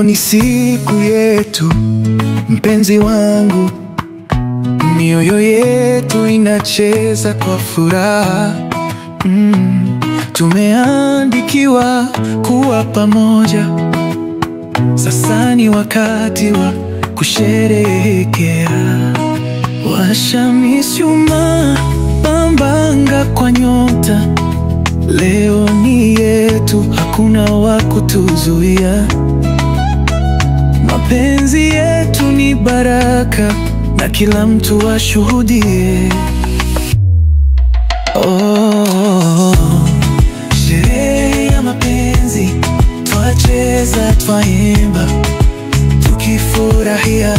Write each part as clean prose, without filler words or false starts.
ni siku yetu, mpenzi wangu, mioyo yetu inacheza kwa furaha. Tumeandikiwa kuwa pamoja, sasa ni wakati wa kusherehekea. Washa mishumaa, pambanga kwa nyota, leo ni yetu, hakuna wa kutuzuia. Mapenzi yetu ni baraka, na kila mtu ashuhudie. Sherehe ya mapenzi, twacheza, twaimba, tukifurahia.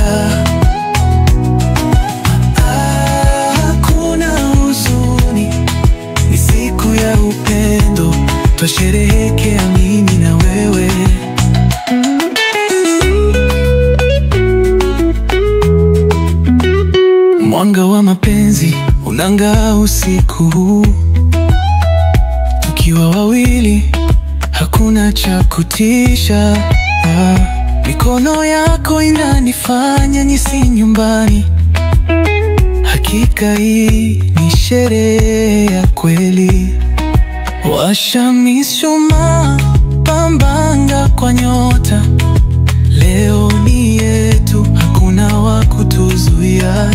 Hakuna huzuni, ni siku ya upendo, twasherehekea mimi na wewe. Mwanga wa mapenzi unang'aa usiku huu, tukiwa wawili, hakuna cha kutisha. Mikono yako inanifanya nisi nyumbani, hakika hii ni sherehe ya kweli. Washa mishumaa, pambanga kwa nyota, leo ni yetu, hakuna wa kutuzuia.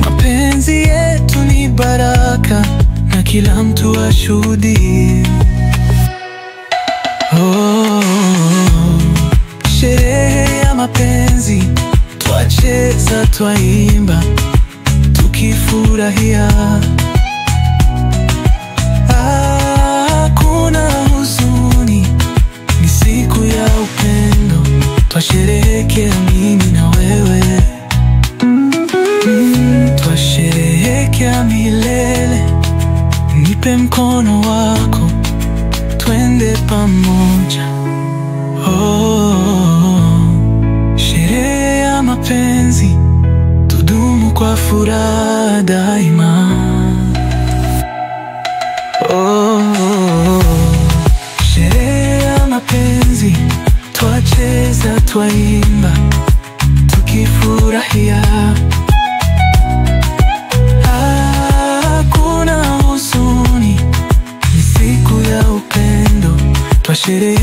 Mapenzi yetu ni baraka, na kila mtu ashuhudie. Sherehe ya mapenzi, twacheza, twaimba, tukifurahia. Hakuna huzuni, ni siku ya upendo, twasherehekea mimi na wewe. Twasherehekea milele, nipe mkono wako, twende pamoja. Sherehe ya mapenzi, tudumu kwa furaha daima. Sherehe ya mapenzi, twacheza, twaimba, tukifurahia. Hakuna huzuni, ni siku ya upendo, twasherehekea.